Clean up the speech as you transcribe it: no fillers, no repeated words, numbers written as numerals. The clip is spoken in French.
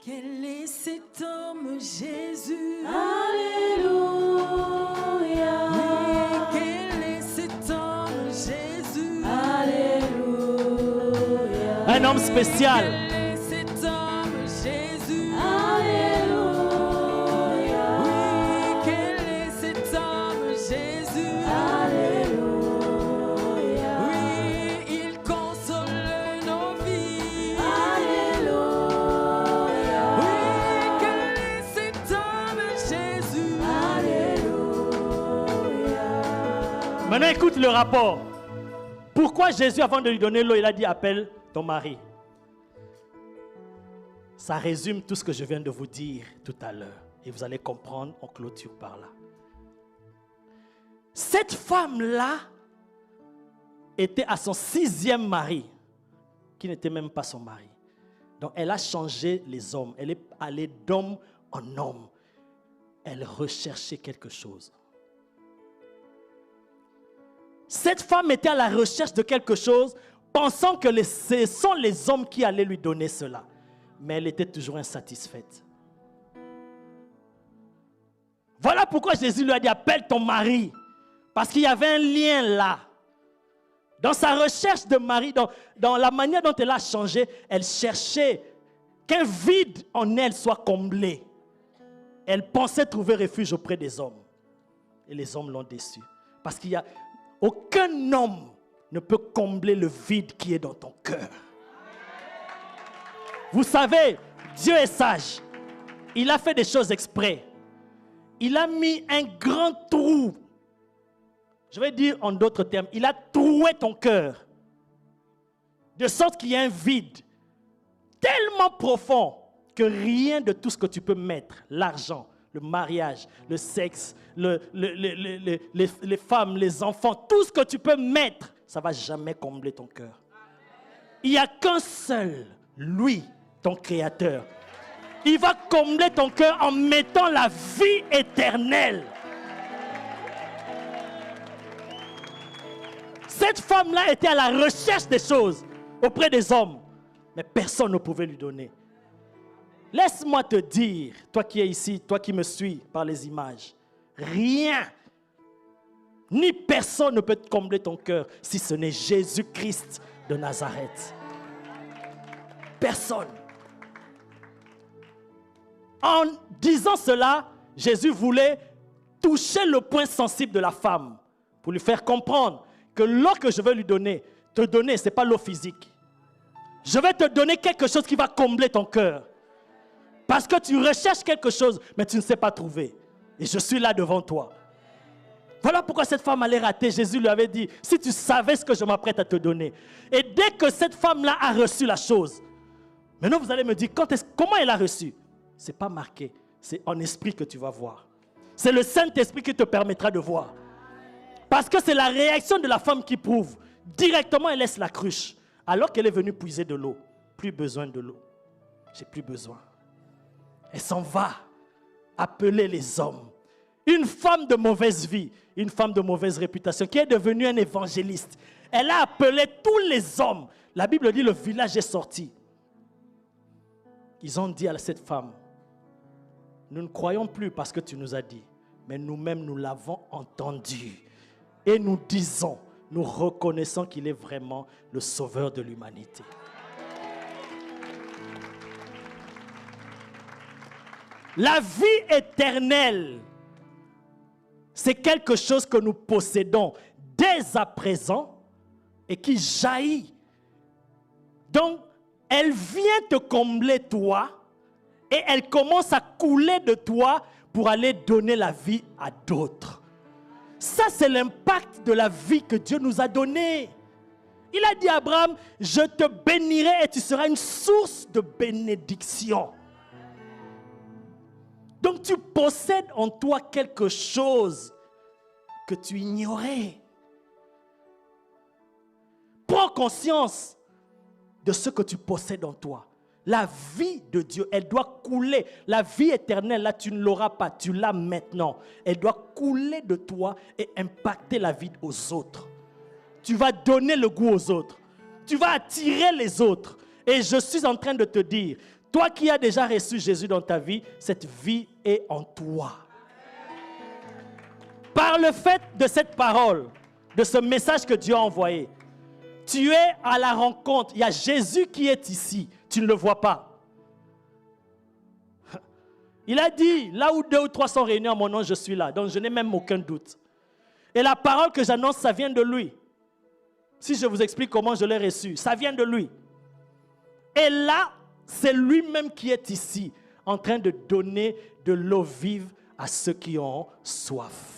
Quel est cet homme Jésus? Alléluia. Oui, quel est cet homme Jésus? Alléluia. Un homme spécial. Quel est cet homme Jésus? Alléluia. Oui, quel est cet homme Jésus? Alléluia. Oui, il console nos vies. Alléluia. Oui, quel est cet homme Jésus? Alléluia. Maintenant, écoute le rapport. Pourquoi Jésus, avant de lui donner l'eau, il a dit appelle ton mari? Ça résume tout ce que je viens de vous dire tout à l'heure. Et vous allez comprendre, on clôture par là. Cette femme-là était à son 6e mari, qui n'était même pas son mari. Donc elle a changé les hommes. Elle est allée d'homme en homme. Elle recherchait quelque chose. Cette femme était à la recherche de quelque chose, pensant que ce sont les hommes qui allaient lui donner cela. Mais elle était toujours insatisfaite. Voilà pourquoi Jésus lui a dit appelle ton mari. Parce qu'il y avait un lien là. Dans sa recherche de mari, dans la manière dont elle a changé, elle cherchait qu'un vide en elle soit comblé. Elle pensait trouver refuge auprès des hommes. Et les hommes l'ont déçue. Parce qu'il y a aucun homme ne peut combler le vide qui est dans ton cœur. Vous savez, Dieu est sage. Il a fait des choses exprès. Il a mis un grand trou. Je vais dire en d'autres termes, il a troué ton cœur. De sorte qu'il y a un vide tellement profond que rien de tout ce que tu peux mettre, l'argent, le mariage, le sexe, les femmes, les enfants, tout ce que tu peux mettre, ça ne va jamais combler ton cœur. Il n'y a qu'un seul, lui, ton Créateur. Il va combler ton cœur en mettant la vie éternelle. Cette femme-là était à la recherche des choses auprès des hommes, mais personne ne pouvait lui donner. Laisse-moi te dire, toi qui es ici, toi qui me suis par les images, rien, ni personne ne peut te combler ton cœur si ce n'est Jésus-Christ de Nazareth. Personne. En disant cela, Jésus voulait toucher le point sensible de la femme pour lui faire comprendre que l'eau que je vais lui donner, te donner, ce n'est pas l'eau physique. Je vais te donner quelque chose qui va combler ton cœur. Parce que tu recherches quelque chose, mais tu ne sais pas trouver. Et je suis là devant toi. Voilà pourquoi cette femme allait rater. Jésus lui avait dit, si tu savais ce que je m'apprête à te donner. Et dès que cette femme-là a reçu la chose, maintenant vous allez me dire, comment elle a reçu? Ce n'est pas marqué. C'est en esprit que tu vas voir. C'est le Saint-Esprit qui te permettra de voir. Parce que c'est la réaction de la femme qui prouve. Directement, elle laisse la cruche. Alors qu'elle est venue puiser de l'eau. Plus besoin de l'eau. J'ai plus besoin. Elle s'en va appeler les hommes. Une femme de mauvaise vie, une femme de mauvaise réputation, qui est devenue un évangéliste. Elle a appelé tous les hommes. La Bible dit le village est sorti. Ils ont dit à cette femme, nous ne croyons plus parce que tu nous as dit, mais nous-mêmes nous l'avons entendu. Et nous disons, nous reconnaissons qu'il est vraiment le sauveur de l'humanité. La vie éternelle, c'est quelque chose que nous possédons dès à présent et qui jaillit. Donc, elle vient te combler toi et elle commence à couler de toi pour aller donner la vie à d'autres. Ça, c'est l'impact de la vie que Dieu nous a donnée. Il a dit à Abraham, je te bénirai et tu seras une source de bénédiction. Donc tu possèdes en toi quelque chose que tu ignorais. Prends conscience de ce que tu possèdes en toi. La vie de Dieu, elle doit couler. La vie éternelle, là, tu ne l'auras pas. Tu l'as maintenant. Elle doit couler de toi et impacter la vie aux autres. Tu vas donner le goût aux autres. Tu vas attirer les autres. Et je suis en train de te dire, Toi qui as déjà reçu Jésus dans ta vie, cette vie est en toi. Par le fait de cette parole, de ce message que Dieu a envoyé, tu es à la rencontre. Il y a Jésus qui est ici. Tu ne le vois pas. Il a dit, là où 2 ou 3 sont réunis en mon nom, je suis là. Donc je n'ai même aucun doute. Et la parole que j'annonce, ça vient de lui. Si je vous explique comment je l'ai reçu, ça vient de lui. Et là, c'est lui-même qui est ici, en train de donner de l'eau vive à ceux qui ont soif.